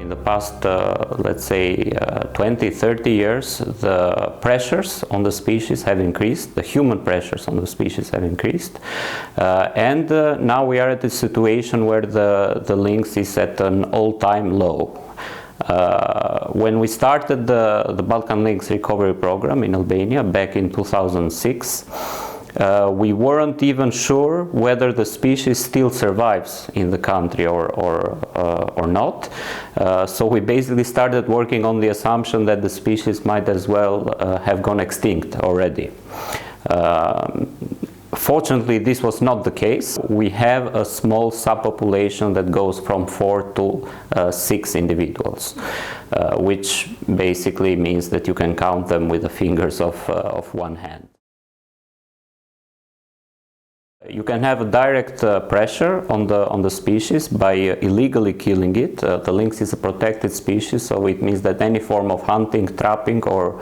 In the past, let's say 20, 30 years, the pressures on the species have increased, the human pressures on the species have increased, and now we are at a situation where the lynx is at an all-time low. When we started the Balkan lynx recovery program in Albania back in 2006, we weren't even sure whether the species still survives in the country or not. So we basically started working on the assumption that the species might as well have gone extinct already. Fortunately, this was not the case. We have a small subpopulation that goes from 4 to 6 individuals, which basically means that you can count them with the fingers of one hand. You can have a direct pressure on the species by illegally killing it. The lynx is a protected species, so it means that any form of hunting, trapping, or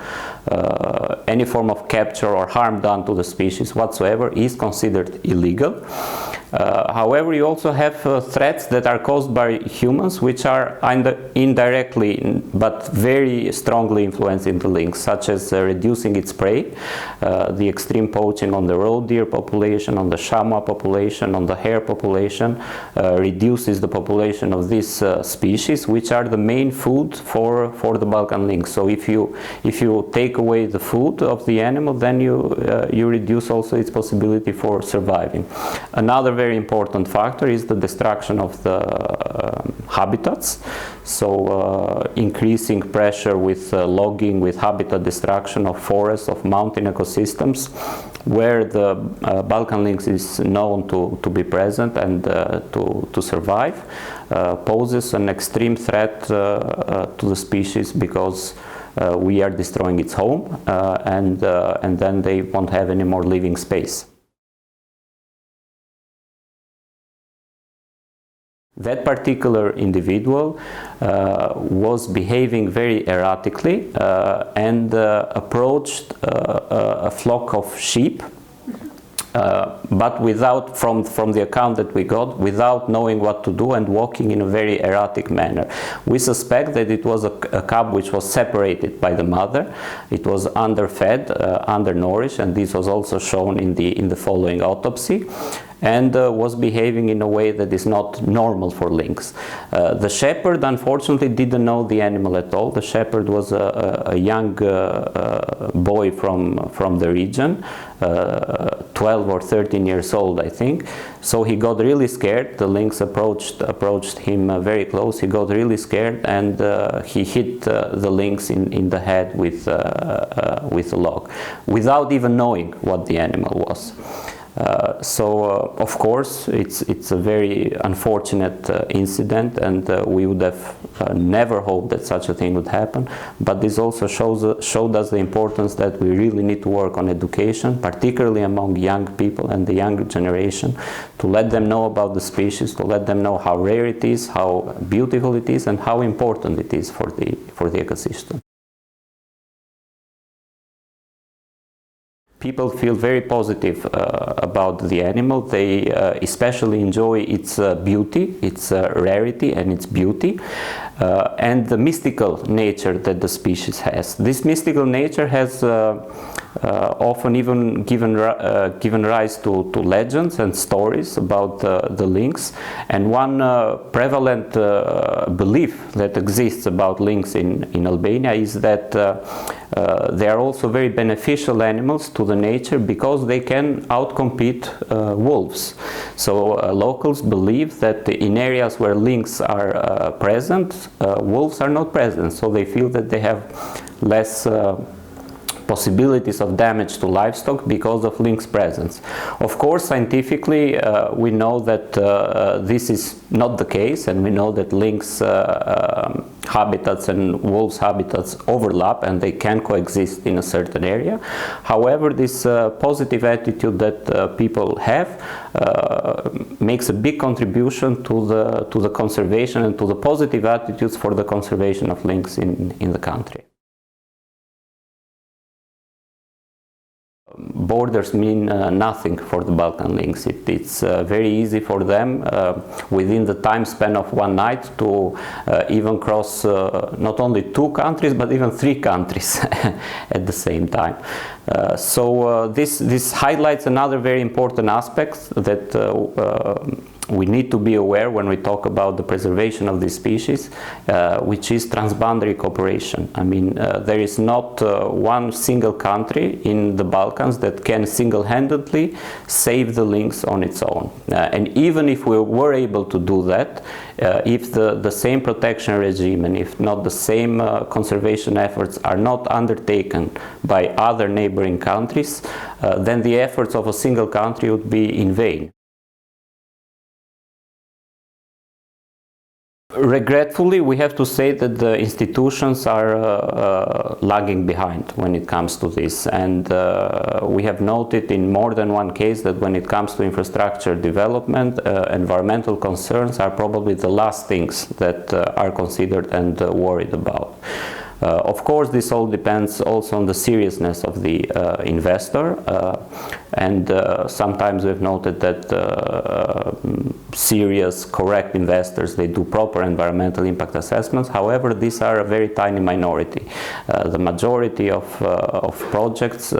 any form of capture or harm done to the species whatsoever is considered illegal. However, you also have threats that are caused by humans, which are indirectly but very strongly influencing the lynx, such as reducing its prey, the extreme poaching on the roe deer population, on the chamois population, on the hare population, reduces the population of these species, which are the main food for the Balkan lynx. So if you take away the food of the animal, then you reduce also its possibility for surviving. Another very important factor is the destruction of the habitats. So increasing pressure with logging, with habitat destruction of forests, of mountain ecosystems, where the Balkan lynx is known to be present and to survive, poses an extreme threat to the species, because we are destroying its home, and then they won't have any more living space. That particular individual was behaving very erratically and approached a flock of sheep, but without, from the account that we got, without knowing what to do and walking in a very erratic manner. We suspect that it was a cub which was separated by the mother. It was underfed, undernourished, and this was also shown in the following autopsy, and was behaving in a way that is not normal for lynx. The shepherd unfortunately didn't know the animal at all. The shepherd was a young boy from the region, 12 or 13 years old, I think. So he got really scared. The lynx approached him very close. He got really scared, and he hit the lynx in the head with a log, without even knowing what the animal was. Of course, it's a very unfortunate incident, and we would have never hoped that such a thing would happen. But this also showed us the importance that we really need to work on education, particularly among young people and the younger generation, to let them know about the species, to let them know how rare it is, how beautiful it is, and how important it is for the ecosystem. People feel very positive about the animal. They especially enjoy its beauty, its rarity and its beauty, and the mystical nature that the species has. This mystical nature has often even given rise to legends and stories about the lynx. And one prevalent belief that exists about lynx in Albania is that they are also very beneficial animals to the nature, because they can outcompete wolves. So locals believe that in areas where lynx are present, wolves are not present. So they feel that they have less possibilities of damage to livestock because of lynx presence. Of course, scientifically, we know that this is not the case, and we know that lynx habitats and wolves habitats overlap, and they can coexist in a certain area. However, this positive attitude that people have makes a big contribution to the conservation and to the positive attitudes for the conservation of lynx in the country. Borders mean nothing for the Balkan lynx. It's very easy for them within the time span of one night to even cross not only 2 countries but even 3 countries at the same time. So this highlights another very important aspect that we need to be aware when we talk about the preservation of this species, which is transboundary cooperation. I mean, there is not one single country in the Balkans that can single-handedly save the lynx on its own. And even if we were able to do that, if the same protection regime and if not the same conservation efforts are not undertaken by other neighboring countries, then the efforts of a single country would be in vain. Regretfully, we have to say that the institutions are lagging behind when it comes to this, and we have noted in more than one case that when it comes to infrastructure development, environmental concerns are probably the last things that are considered and worried about. Of course, this all depends also on the seriousness of the investor, and sometimes we've noted that serious, correct investors, they do proper environmental impact assessments. However, these are a very tiny minority. The majority of projects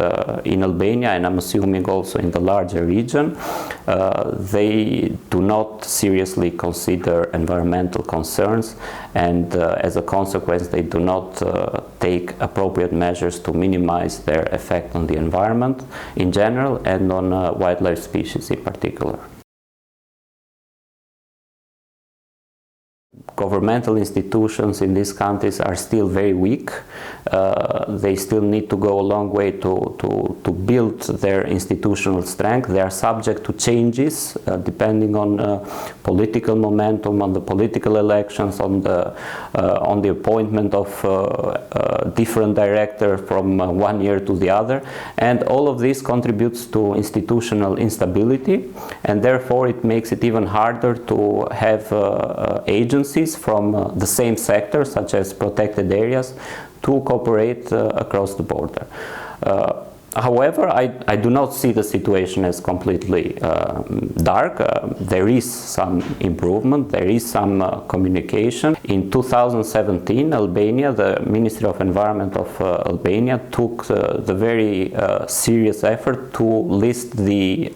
in Albania, and I'm assuming also in the larger region, they do not seriously consider environmental concerns, and as a consequence they do not take appropriate measures to minimize their effect on the environment in general and on wildlife species in particular. Governmental institutions in these countries are still very weak. They still need to go a long way to build their institutional strength. They are subject to changes depending on political momentum, on the political elections, on the appointment of different directors from one year to the other, and all of this contributes to institutional instability, and therefore it makes it even harder to have agencies from the same sector, such as protected areas, to cooperate across the border. However, I do not see the situation as completely dark. There is some improvement, there is some communication. In 2017, Albania, the Ministry of Environment of Albania took the very serious effort to list the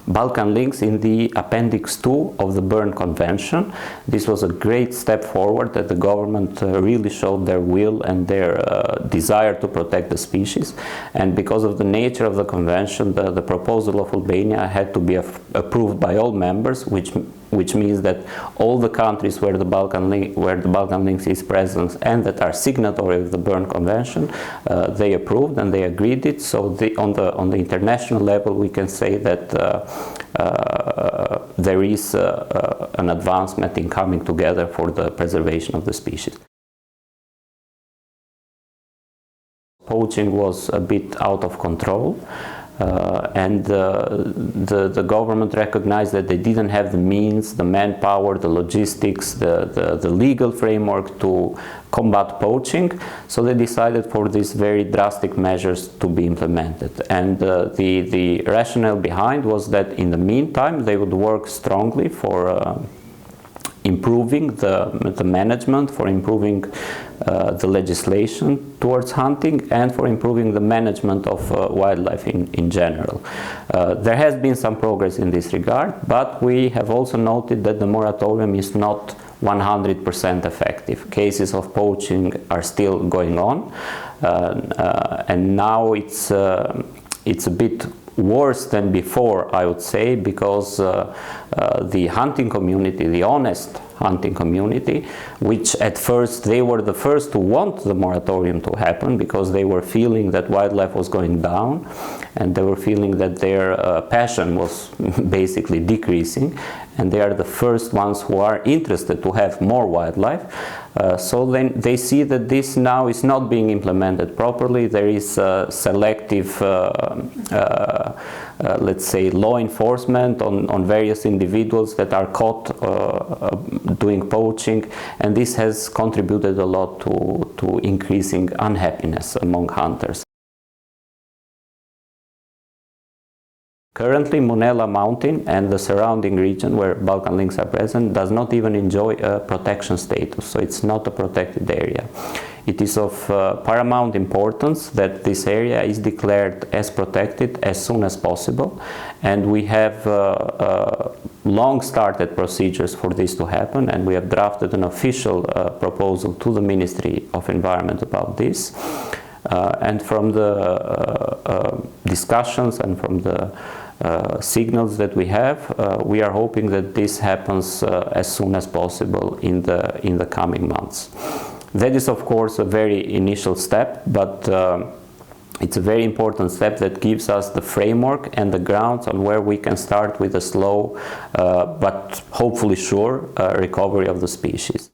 Balkan lynx in the Appendix 2 of the Berne Convention. This was a great step forward that the government really showed their will and their desire to protect the species. And because of the nature of the convention, the proposal of Albania had to be approved by all members, which means that all the countries where the Balkan lynx is present and that are signatory of the Berne Convention, they approved and they agreed it. So on the international level, we can say that there is an advancement in coming together for the preservation of the species. Poaching was a bit out of control. And the government recognized that they didn't have the means, the manpower, the logistics, the legal framework to combat poaching, so they decided for these very drastic measures to be implemented. And the rationale behind was that in the meantime they would work strongly for improving the management, for improving the legislation towards hunting, and for improving the management of wildlife in general. There has been some progress in this regard, but we have also noted that the moratorium is not 100% effective. Cases of poaching are still going on, and now it's a bit worse than before, I would say, because the hunting community, the honest hunting community, which at first they were the first to want the moratorium to happen because they were feeling that wildlife was going down and they were feeling that their passion was basically decreasing, and they are the first ones who are interested to have more wildlife. So then they see that this now is not being implemented properly. There is selective, let's say, law enforcement on various individuals that are caught doing poaching, and this has contributed a lot to increasing unhappiness among hunters. Currently, Munela Mountain and the surrounding region where Balkan lynx are present does not even enjoy a protection status, so it's not a protected area. It is of paramount importance that this area is declared as protected as soon as possible, and we have long started procedures for this to happen, and we have drafted an official proposal to the Ministry of Environment about this. And from the discussions and from the signals that we have, we are hoping that this happens as soon as possible in the coming months. That is, of course, a very initial step, but it's a very important step that gives us the framework and the grounds on where we can start with a slow but hopefully sure recovery of the species.